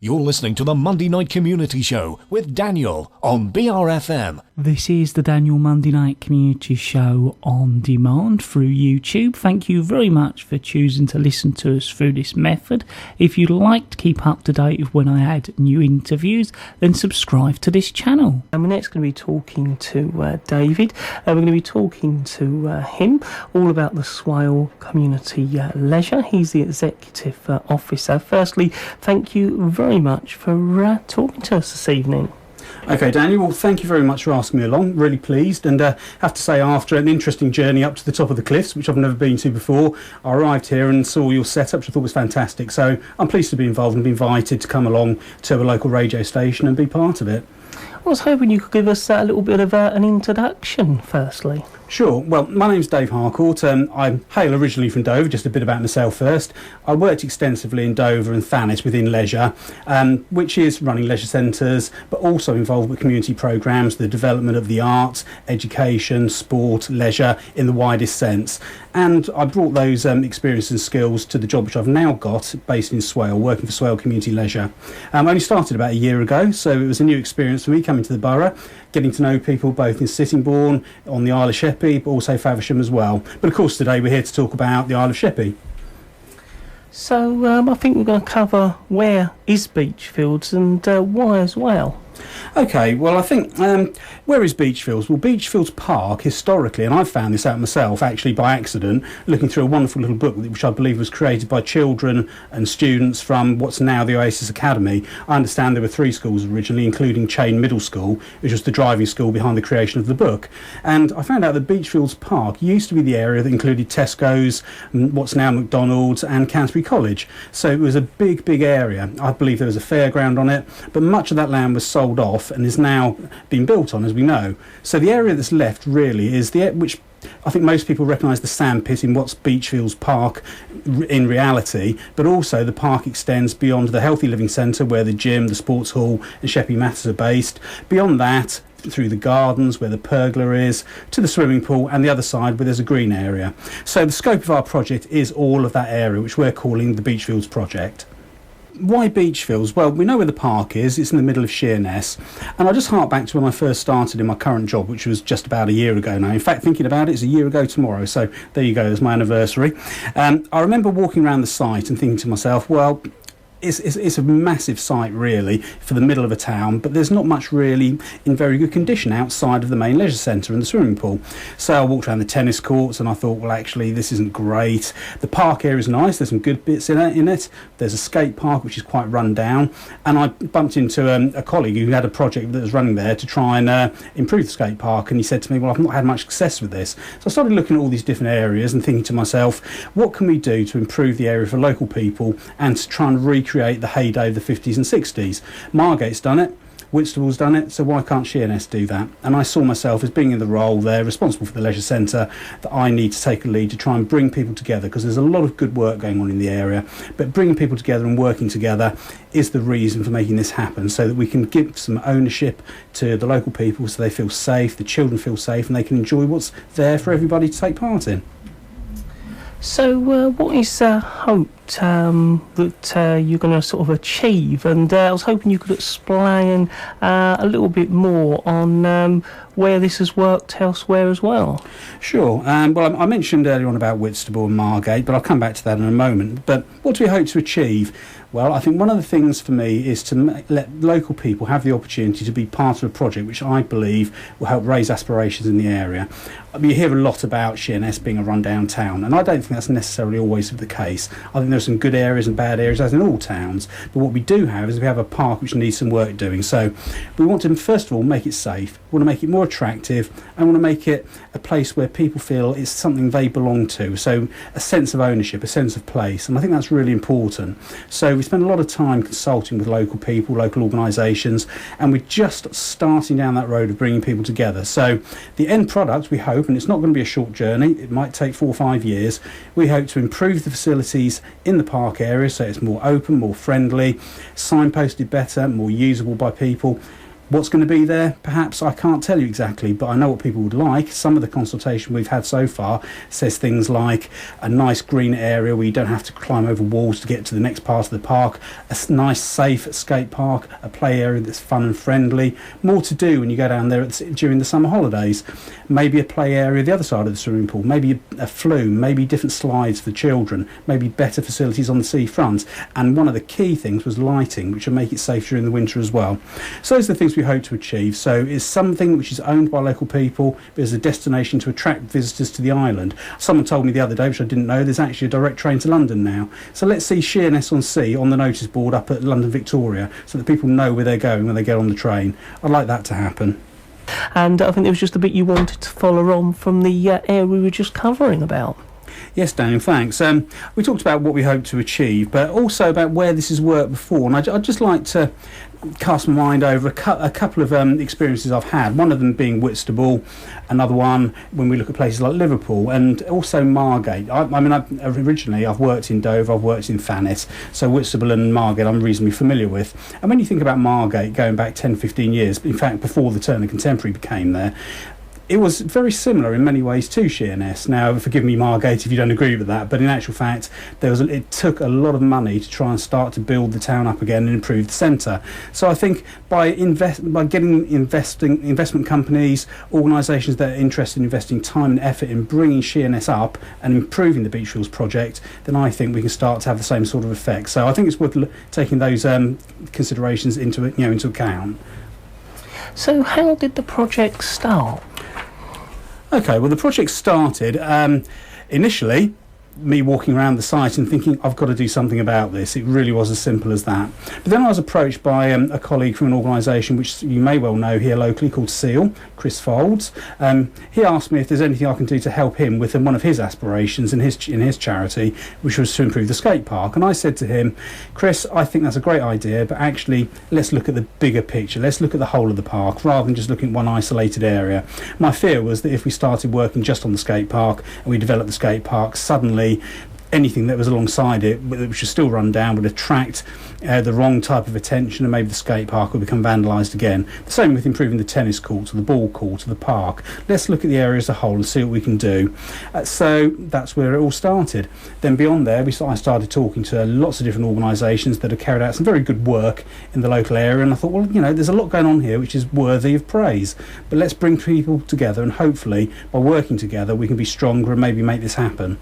You're listening to the Monday Night Community Show with Daniel on BRFM. This is the Daniel Monday Night Community Show on demand through YouTube. Thank you very much for choosing to listen to us through this method. If you'd like to keep up to date with when I add new interviews, then subscribe to this channel. We're next going to be talking to David. We're going to be talking to him all about the Swale Community Leisure. He's the Executive Officer. Firstly, thank you very much for talking to us this evening. Okay, Daniel, well, thank you very much for asking me along. Really pleased, and have to say, after an interesting journey up to the top of the cliffs, which I've never been to before, I arrived here and saw your setup, which I thought was fantastic. So I'm pleased to be involved and be invited to come along to a local radio station and be part of it. I was hoping you could give us a little bit of an introduction, firstly. Sure. Well, my name's Dave Harcourt. I hail originally from Dover. Just a bit about myself first. I worked extensively in Dover and Thanet within leisure, which is running leisure centres, but also involved with community programmes, the development of the arts, education, sport, leisure in the widest sense. And I brought those experiences and skills to the job which I've now got, based in Swale, working for Swale Community Leisure. I only started about a year ago, so it was a new experience for me coming to the borough, getting to know people both in Sittingbourne, on the Isle of Sheppey, but also Faversham as well. But of course today we're here to talk about the Isle of Sheppey. So I think we're going to cover where is Beachfields and why as well. Okay, well, I think, where is Beachfields? Well, Beachfields Park, historically, and I found this out myself, actually by accident, looking through a wonderful little book, which I believe was created by children and students from what's now the Oasis Academy. I understand there were 3 schools originally, including Chain Middle School, which was the driving school behind the creation of the book. And I found out that Beachfields Park used to be the area that included Tesco's, what's now McDonald's, and Canterbury College. So it was a big, big area. I believe there was a fairground on it, but much of that land was sold off and is now being built on, as we know. So the area that's left really is which I think most people recognise the sandpit in what's Beachfields Park in reality, but also the park extends beyond the Healthy Living Centre, where the gym, the sports hall and Sheppey Matters are based. Beyond that, through the gardens where the pergola is, to the swimming pool, and the other side where there's a green area. So the scope of our project is all of that area, which we're calling the Beachfields Project. Why Beachfields? Well, we know where the park is. It's in the middle of Sheerness. And I just hark back to when I first started in my current job, which was just about a year ago now. In fact, thinking about it, it's a year ago tomorrow. So there you go, there's my anniversary. I remember walking around the site and thinking to myself, well, it's a massive site really for the middle of a town, but there's not much really in very good condition outside of the main leisure centre and the swimming pool. So I walked around the tennis courts and I thought, well, actually this isn't great. The park area is nice, there's some good bits in it. There's a skate park which is quite run down, and I bumped into a colleague who had a project that was running there to try and improve the skate park, and he said to me, well, I've not had much success with this. So I started looking at all these different areas and thinking to myself, what can we do to improve the area for local people and to try and recreate the heyday of the 50s and 60s. Margate's done it, Whitstable's done it, so why can't Sheerness do that? And I saw myself as being in the role there, responsible for the leisure centre, that I need to take a lead to try and bring people together, because there's a lot of good work going on in the area, but bringing people together and working together is the reason for making this happen, so that we can give some ownership to the local people so they feel safe, the children feel safe, and they can enjoy what's there for everybody to take part in. So what is hoped that you're going to sort of achieve? And I was hoping you could explain a little bit more on where this has worked elsewhere as well. Sure. Well, I mentioned earlier on about Whitstable and Margate, but I'll come back to that in a moment. But what do we hope to achieve? Well, I think one of the things for me is to let local people have the opportunity to be part of a project which I believe will help raise aspirations in the area. I mean, you hear a lot about Sheerness being a rundown town, and I don't think that's necessarily always the case. I think there's some good areas and bad areas, as in all towns. But what we do have is we have a park which needs some work doing. So we want to, first of all, make it safe. We want to make it more attractive, and want to make it a place where people feel it's something they belong to. So a sense of ownership, a sense of place, and I think that's really important. So we spend a lot of time consulting with local people, local organisations, and we're just starting down that road of bringing people together. So the end product, we hope, and it's not going to be a short journey, it might take 4 or 5 years, we hope to improve the facilities in the park area so it's more open, more friendly, signposted better, more usable by people. What's going to be there? Perhaps I can't tell you exactly, but I know what people would like. Some of the consultation we've had so far says things like a nice green area where you don't have to climb over walls to get to the next part of the park, a nice safe skate park, a play area that's fun and friendly, more to do when you go down there during the summer holidays, maybe a play area the other side of the swimming pool, maybe a flume, maybe different slides for children, maybe better facilities on the seafront. And one of the key things was lighting, which will make it safe during the winter as well. So those are the things we hope to achieve. So it's something which is owned by local people, but is a destination to attract visitors to the island. Someone told me the other day, which I didn't know, there's actually a direct train to London now. So let's see Sheerness on Sea on the notice board up at London Victoria, so that people know where they're going when they get on the train. I'd like that to happen. And I think there was just a bit you wanted to follow on from the area we were just covering about. Yes, Daniel, thanks. We talked about what we hope to achieve, but also about where this has worked before. And I'd just like to cast my mind over a couple of experiences I've had, one of them being Whitstable, another one when we look at places like Liverpool, and also Margate. Originally I've worked in Dover, I've worked in Thanet, so Whitstable and Margate I'm reasonably familiar with. And when you think about Margate going back 10-15 years, in fact before the Turner Contemporary became there, it was very similar in many ways to Sheerness. Now, forgive me, Margate, if you don't agree with that, but in actual fact, it took a lot of money to try and start to build the town up again and improve the centre. So I think by getting investment companies, organisations that are interested in investing time and effort in bringing Sheerness up and improving the Beachfields project, then I think we can start to have the same sort of effect. So I think it's worth taking those considerations into account. So how did the project start? Okay, well, the project started initially me walking around the site and thinking I've got to do something about this. It really was as simple as that. But then I was approached by a colleague from an organisation which you may well know here locally called Swale, Chris Folds. He asked me if there's anything I can do to help him with one of his aspirations in his charity, which was to improve the skate park. And I said to him, Chris, I think that's a great idea, but actually let's look at the bigger picture. Let's look at the whole of the park rather than just looking at one isolated area. My fear was that if we started working just on the skate park and we developed the skate park, suddenly anything that was alongside it, which was still run down, would attract the wrong type of attention, and maybe the skate park would become vandalised again. The same with improving the tennis courts or the ball court or the park. Let's look at the area as a whole and see what we can do. So that's where it all started. Then beyond there, I started talking to lots of different organisations that have carried out some very good work in the local area, and I thought, well, there's a lot going on here which is worthy of praise, but let's bring people together, and hopefully by working together we can be stronger and maybe make this happen.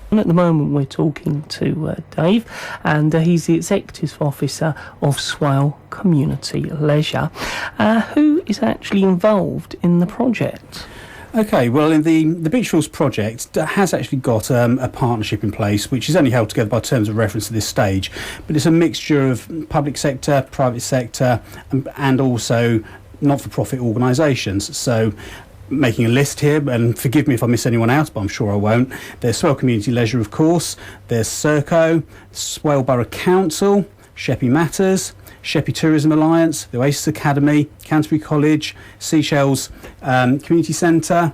And at the moment we're talking to Dave, and he's the Executive Officer of Swale Community Leisure, who is actually involved in the project. Okay, well, in the Beachfields project has actually got a partnership in place, which is only held together by terms of reference at this stage, but it's a mixture of public sector, private sector, and also not-for-profit organisations. So making a list here, and forgive me if I miss anyone out, but I'm sure I won't. There's Swale Community Leisure, of course. There's Serco, Swale Borough Council, Sheppey Matters, Sheppey Tourism Alliance, the Oasis Academy, Canterbury College, Seychelles Community Centre,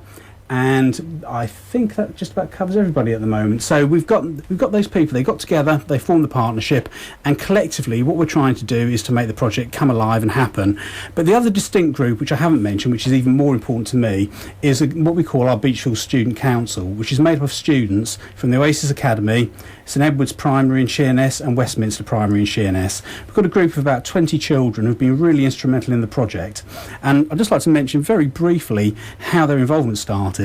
and I think that just about covers everybody at the moment. So we've got those people. They got together, they formed the partnership, and collectively what we're trying to do is to make the project come alive and happen. But the other distinct group, which I haven't mentioned, which is even more important to me, is what we call our Beachfields Student Council, which is made up of students from the Oasis Academy, St Edward's Primary in Sheerness, and Westminster Primary in Sheerness. We've got a group of about 20 children who've been really instrumental in the project, and I'd just like to mention very briefly how their involvement started.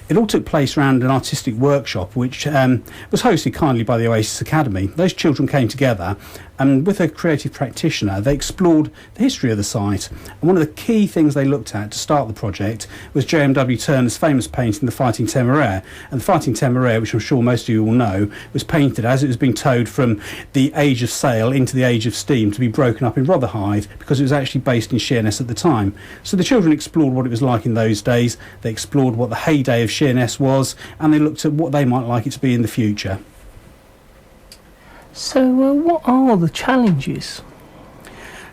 It all took place around an artistic workshop which was hosted kindly by the Oasis Academy. Those children came together, and with a creative practitioner they explored the history of the site, and one of the key things they looked at to start the project was J.M.W. Turner's famous painting The Fighting Temeraire. And The Fighting Temeraire, which I'm sure most of you will know, was painted as it was being towed from the age of sail into the age of steam to be broken up in Rotherhithe, because it was actually based in Sheerness at the time. So the children explored what it was like in those days, they explored what the heyday of Sheerness was, and they looked at what they might like it to be in the future. So what are the challenges?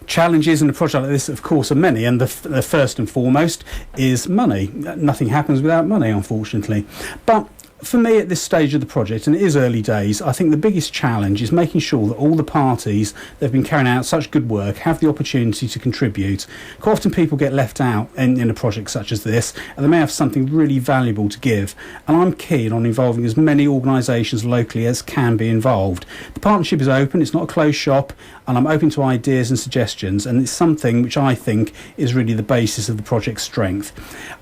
Challenges in a project like this, of course, are many, and the first and foremost is money. Nothing happens without money, unfortunately. But For me, at this stage of the project, and it is early days, I think the biggest challenge is making sure that all the parties that have been carrying out such good work have the opportunity to contribute. Quite often people get left out in a project such as this, and they may have something really valuable to give. And I'm keen on involving as many organisations locally as can be involved. The partnership is open, it's not a closed shop, and I'm open to ideas and suggestions, and it's something which I think is really the basis of the project's strength.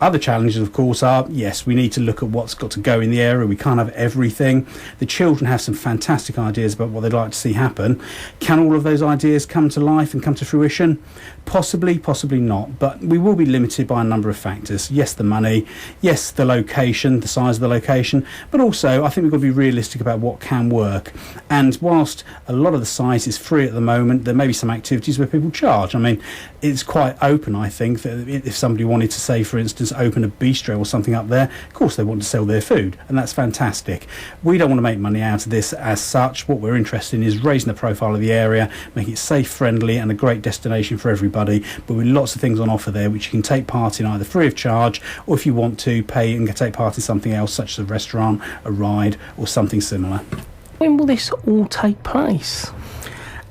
Other challenges, of course, are, yes, we need to look at what's got to go in the area. We can't have everything. The children have some fantastic ideas about what they'd like to see happen. Can all of those ideas come to life and come to fruition? Possibly, possibly not, but we will be limited by a number of factors. Yes, the money, yes, the location, the size of the location, but also I think we've got to be realistic about what can work. And whilst a lot of the site is free at the moment, there may be some activities where people charge. I mean, it's quite open, I think, that if somebody wanted to, say, for instance, open a bistro or something up there, of course they want to sell their food, and that's fantastic. We don't want to make money out of this as such. What we're interested in is raising the profile of the area, making it safe, friendly and a great destination for everybody, but with lots of things on offer there which you can take part in either free of charge, or if you want to, pay and take part in something else such as a restaurant, a ride or something similar. When will this all take place?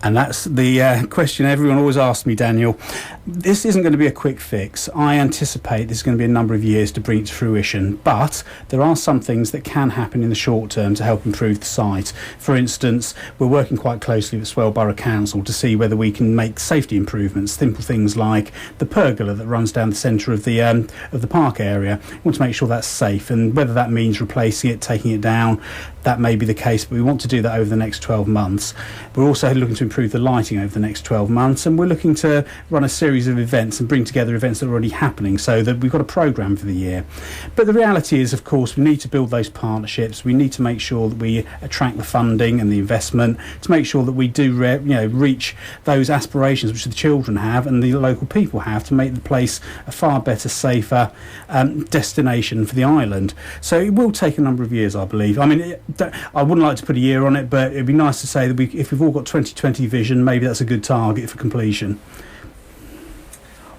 And that's the question everyone always asks me, Daniel. This isn't going to be a quick fix. I anticipate this is going to be a number of years to bring it to fruition, but there are some things that can happen in the short term to help improve the site. For instance, we're working quite closely with Swale Borough Council to see whether we can make safety improvements, simple things like the pergola that runs down the centre of the park area. We want to make sure that's safe, and whether that means replacing it, taking it down, that may be the case, but we want to do that over the next 12 months. We're also looking to improve the lighting over the next 12 months, and we're looking to run a series of events and bring together events that are already happening so that we've got a programme for the year. But the reality is, of course, we need to build those partnerships. We need to make sure that we attract the funding and the investment to make sure that we do reach those aspirations which the children have and the local people have to make the place a far better, safer destination for the island. So it will take a number of years, I believe. I mean, I wouldn't like to put a year on it, but it'd be nice to say that if we've all got 2020 vision, maybe that's a good target for completion.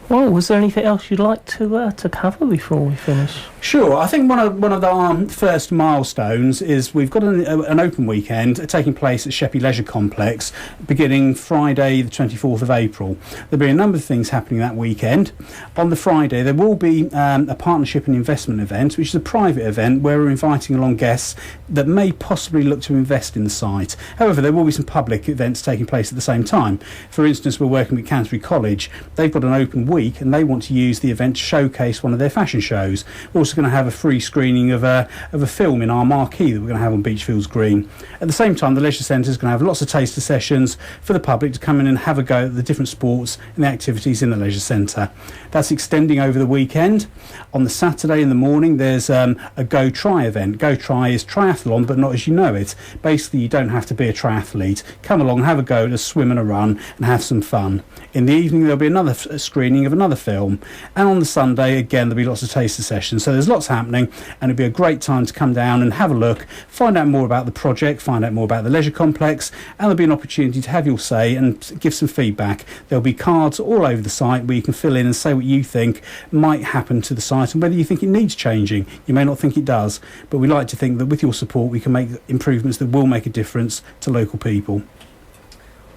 Well, was there anything else you'd like to cover before we finish? Sure. I think one of our first milestones is we've got an open weekend taking place at Sheppey Leisure Complex beginning Friday the 24th of April. There'll be a number of things happening that weekend. On the Friday there will be a partnership and investment event, which is a private event where we're inviting along guests that may possibly look to invest in the site. However, there will be some public events taking place at the same time. For instance, we're working with Canterbury College. They've got an open week and they want to use the event to showcase one of their fashion shows. We're also going to have a free screening of a film in our marquee that we're going to have on Beachfields Green. At the same time, the Leisure Centre is going to have lots of taster sessions for the public to come in and have a go at the different sports and the activities in the Leisure Centre. That's extending over the weekend. On the Saturday in the morning, there's a Go Try event. Go Try is triathlon, but not as you know it. Basically, you don't have to be a triathlete. Come along, have a go at a swim and a run and have some fun. In the evening, there'll be another screening of another film. And on the Sunday, again, there'll be lots of taster sessions. So there's lots happening, and it'll be a great time to come down and have a look, find out more about the project, find out more about the leisure complex, and there'll be an opportunity to have your say and give some feedback. There'll be cards all over the site where you can fill in and say what you think might happen to the site and whether you think it needs changing. You may not think it does, but we like to think that with your support we can make improvements that will make a difference to local people.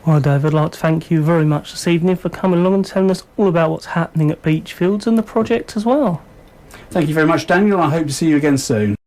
Well, Dave, I'd like to thank you very much this evening for coming along and telling us all about what's happening at Beachfields and the project as well. Thank you very much, Daniel. I hope to see you again soon.